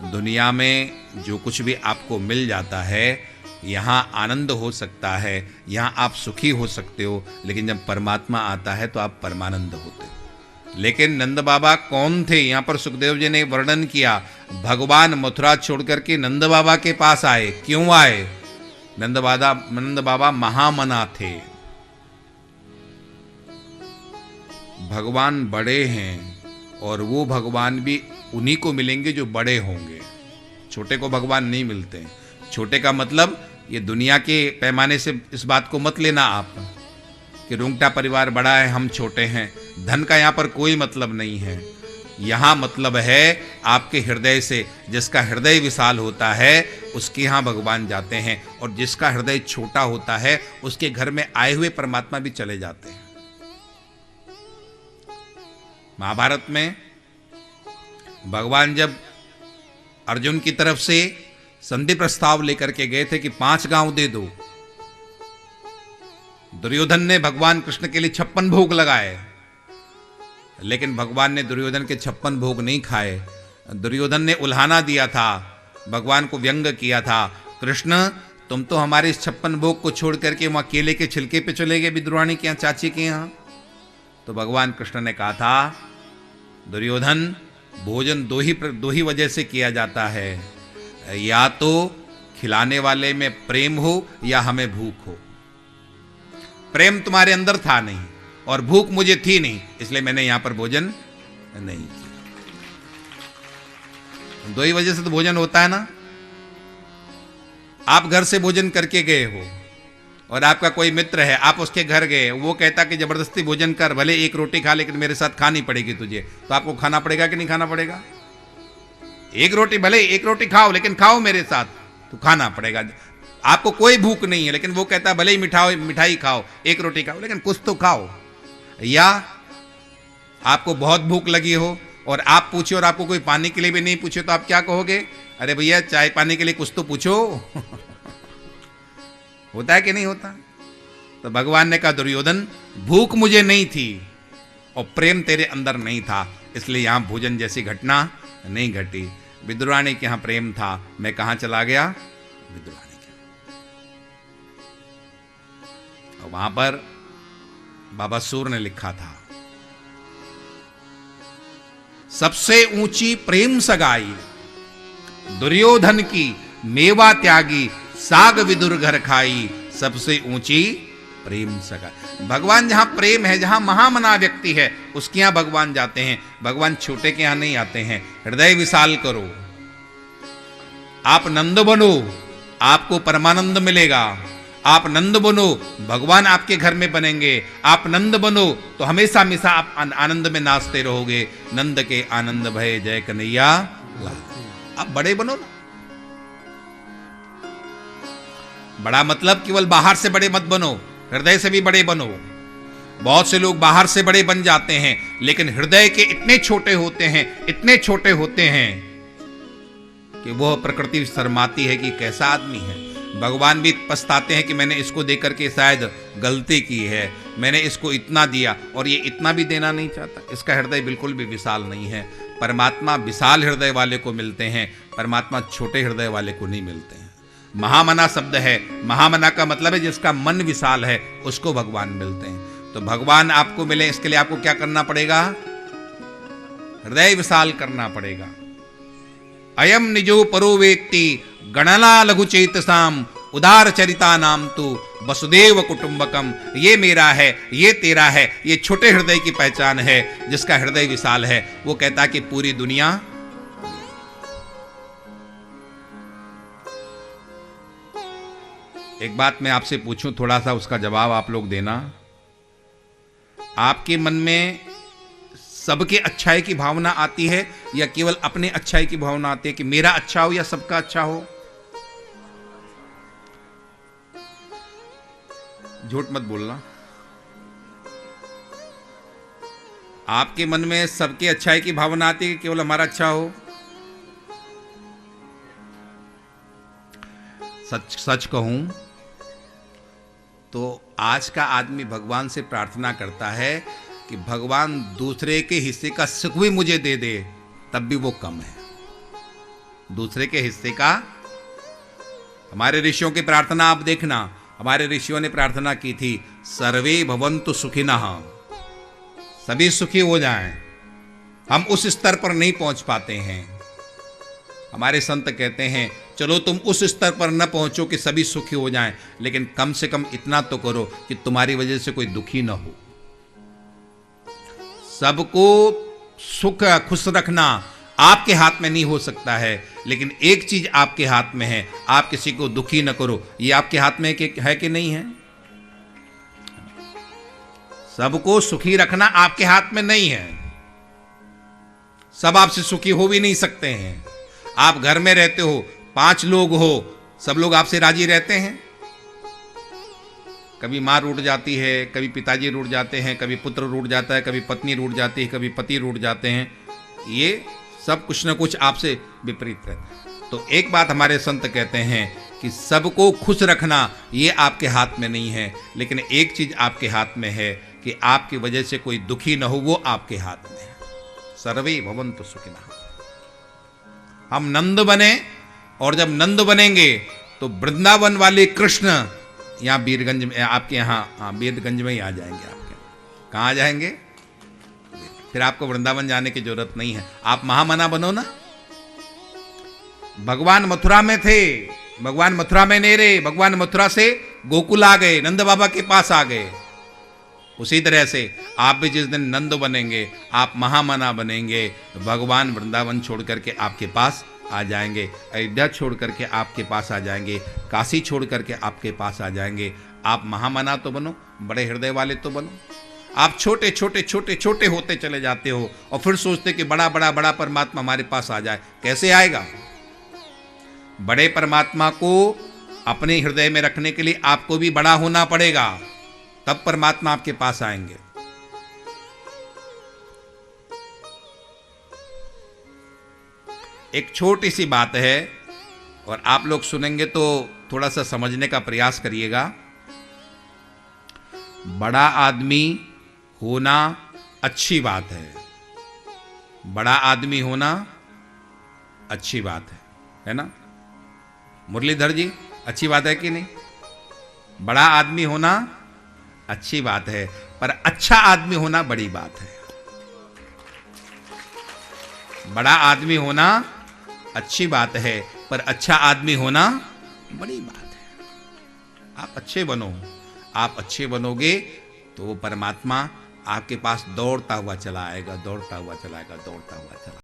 दुनिया में जो कुछ भी आपको मिल जाता है, यहाँ आनंद हो सकता है, यहाँ आप सुखी हो सकते हो, लेकिन जब परमात्मा आता है तो आप परमानंद होते हो। लेकिन नंद बाबा कौन थे? यहाँ पर सुखदेव जी ने वर्णन किया, भगवान मथुरा छोड़ करके नंद बाबा के पास आए। क्यों आए? नंद बाबा महामना थे। भगवान बड़े हैं और वो भगवान भी उन्हीं को मिलेंगे जो बड़े होंगे। छोटे को भगवान नहीं मिलते। छोटे का मतलब ये दुनिया के पैमाने से इस बात को मत लेना आप कि रुंगटा परिवार बड़ा है, हम छोटे हैं। धन का यहाँ पर कोई मतलब नहीं है। यहाँ मतलब है आपके हृदय से। जिसका हृदय विशाल होता है उसके यहाँ भगवान जाते हैं, और जिसका हृदय छोटा होता है उसके घर में आए हुए परमात्मा भी चले जाते हैं। महाभारत में भगवान जब अर्जुन की तरफ से संधि प्रस्ताव लेकर के गए थे कि 5 गांव दे दो, दुर्योधन ने भगवान कृष्ण के लिए 56 भोग लगाए, लेकिन भगवान ने दुर्योधन के 56 भोग नहीं खाए। दुर्योधन ने उल्हाना दिया था, भगवान को व्यंग किया था, कृष्ण तुम तो हमारे इस 56 भोग को छोड़ करके वहां केले के छिलके पे चले गए विद्रुवाणी के यहाँ, चाची के यहाँ। तो भगवान कृष्ण ने कहा था, दुर्योधन भोजन दो ही वजह से किया जाता है, या तो खिलाने वाले में प्रेम हो या हमें भूख हो। प्रेम तुम्हारे अंदर था नहीं और भूख मुझे थी नहीं, इसलिए मैंने यहां पर भोजन नहीं किया। 2 ही वजह से तो भोजन होता है ना। आप घर से भोजन करके गए हो और आपका कोई मित्र है, आप उसके घर गए, वो कहता कि जबरदस्ती भोजन कर, भले 1 रोटी खा लेकिन मेरे साथ खानी पड़ेगी तुझे, तो आपको खाना पड़ेगा कि नहीं खाना पड़ेगा? 1 रोटी, भले 1 रोटी खाओ लेकिन खाओ मेरे साथ, तो खाना पड़ेगा। आपको कोई भूख नहीं है लेकिन वो कहता है भले ही मिठाई खाओ, 1 रोटी खाओ, लेकिन कुछ तो खाओ। या आपको बहुत भूख लगी हो और आप पूछो और आपको कोई पानी के लिए भी नहीं पूछे, तो आप क्या कहोगे? अरे भैया चाय पानी के लिए कुछ तो पूछो। होता है कि नहीं होता? तो भगवान ने कहा, दुर्योधन भूख मुझे नहीं थी और प्रेम तेरे अंदर नहीं था, इसलिए यहां भोजन जैसी घटना नहीं घटी। विद्रुवाणी के यहां प्रेम था, मैं कहां चला गया? विद्रुवाणी के। और वहां पर बाबा सूर ने लिखा था, सबसे ऊंची प्रेम सगाई दुर्योधन की, मेवा त्यागी साग विदुर घर खाई, सबसे ऊंची प्रेम सगाई। भगवान जहां प्रेम है, जहां महामना व्यक्ति है, उसके यहां भगवान जाते हैं। भगवान छोटे के यहां नहीं आते हैं। हृदय विशाल करो, आप नंद बनो, आपको परमानंद मिलेगा। आप नंद बनो, भगवान आपके घर में बनेंगे। आप नंद बनो तो हमेशा हमेशा आप आनंद में नाचते रहोगे। नंद के आनंद भय जय कन्हैया लाल। आप बड़े बनो ना। बड़ा मतलब केवल बाहर से बड़े मत बनो, हृदय से भी बड़े बनो। बहुत से लोग बाहर से बड़े बन जाते हैं लेकिन हृदय के इतने छोटे होते हैं, इतने छोटे होते हैं कि वह प्रकृति शर्माती है कि कैसा आदमी है। भगवान भी पछताते हैं कि मैंने इसको देकर के शायद गलती की है, मैंने इसको इतना दिया और ये इतना भी देना नहीं चाहता। इसका हृदय बिल्कुल भी विशाल नहीं है। परमात्मा विशाल हृदय वाले को मिलते हैं, परमात्मा छोटे हृदय वाले को नहीं मिलते हैं। महामना शब्द है, महामना का मतलब है जिसका मन विशाल है, उसको भगवान मिलते हैं। तो भगवान आपको मिले इसके लिए आपको क्या करना पड़ेगा? हृदय विशाल करना पड़ेगा। अयम निजो परो वेत्ति गणना लघु चेतसाम उदार चरिता नाम तु वसुदेव कुटुंबकम। ये मेरा है, ये तेरा है, ये छोटे हृदय की पहचान है। जिसका हृदय विशाल है वो कहता कि पूरी दुनिया। एक बात मैं आपसे पूछूं, थोड़ा सा उसका जवाब आप लोग देना। आपके मन में सबके अच्छाई की भावना आती है या केवल अपने अच्छाई की भावना आती है कि मेरा अच्छा हो या सबका अच्छा हो? झूठ मत बोलना। आपके मन में सबके अच्छाई की भावना आती है कि केवल हमारा अच्छा हो? सच सच कहूं तो आज का आदमी भगवान से प्रार्थना करता है कि भगवान दूसरे के हिस्से का सुख भी मुझे दे दे, तब भी वो कम है। दूसरे के हिस्से का। हमारे ऋषियों की प्रार्थना आप देखना, हमारे ऋषियों ने प्रार्थना की थी, सर्वे भवन्तु सुखिनः, सभी सुखी हो जाएं। हम उस स्तर पर नहीं पहुंच पाते हैं। हमारे संत कहते हैं चलो तुम उस स्तर पर न पहुंचो कि सभी सुखी हो जाएं, लेकिन कम से कम इतना तो करो कि तुम्हारी वजह से कोई दुखी न हो। सबको सुख खुश रखना आपके हाथ में नहीं हो सकता है, लेकिन एक चीज आपके हाथ में है, आप किसी को दुखी न करो। ये आपके हाथ में है कि नहीं है? सबको सुखी रखना आपके हाथ में नहीं है। सब आपसे सुखी हो भी नहीं सकते हैं। आप घर में रहते हो, 5 लोग हो, सब लोग आपसे राजी रहते हैं? कभी माँ रूठ जाती है, कभी पिताजी रूठ जाते हैं, कभी पुत्र रूठ जाता है, कभी पत्नी रूठ जाती है, कभी पति रूठ जाते हैं। ये सब कुछ न कुछ आपसे विपरीत है। तो एक बात हमारे संत कहते हैं कि सबको खुश रखना ये आपके हाथ में नहीं है, लेकिन एक चीज आपके हाथ में है कि आपकी वजह से कोई दुखी न हो, वो आपके हाथ में है। सर्वे भवन्तु सुखिनः। हम नंद बने, और जब नंद बनेंगे तो वृंदावन वाले कृष्ण यहाँ वीरगंज में, आपके यहाँ वीरगंज में ही आ जाएंगे। आपके कहाँ आ जाएंगे? फिर आपको वृंदावन जाने की जरूरत नहीं है। आप महामना बनो ना। भगवान मथुरा में थे, भगवान मथुरा में नहीं रहे, भगवान मथुरा से गोकुल आ गए, नंद बाबा के पास आ गए। उसी तरह से आप भी जिस दिन नंद बनेंगे, आप महामना बनेंगे, भगवान वृंदावन छोड़ करके आपके पास आ जाएंगे, अयोध्या छोड़ करके आपके पास आ जाएंगे, काशी छोड़ करके आपके पास आ जाएंगे। आप महामना तो बनो, बड़े हृदय वाले तो बनो। आप छोटे छोटे छोटे छोटे होते चले जाते हो और फिर सोचते कि बड़ा बड़ा बड़ा परमात्मा हमारे पास आ जाए। कैसे आएगा? बड़े परमात्मा को अपने हृदय में रखने के लिए आपको भी बड़ा होना पड़ेगा, तब परमात्मा आपके पास आएंगे। एक छोटी सी बात है और आप लोग सुनेंगे तो थोड़ा सा समझने का प्रयास करिएगा। बड़ा आदमी होना अच्छी बात है, बड़ा आदमी होना अच्छी बात है ना मुरलीधर जी? अच्छी बात है कि नहीं? बड़ा आदमी होना अच्छी बात है, पर अच्छा आदमी होना बड़ी बात है। बड़ा आदमी होना अच्छी बात है, पर अच्छा आदमी होना बड़ी बात है। आप अच्छे बनो, आप अच्छे बनोगे तो वो परमात्मा आपके पास दौड़ता हुआ चला आएगा, दौड़ता हुआ चला आएगा, दौड़ता हुआ चला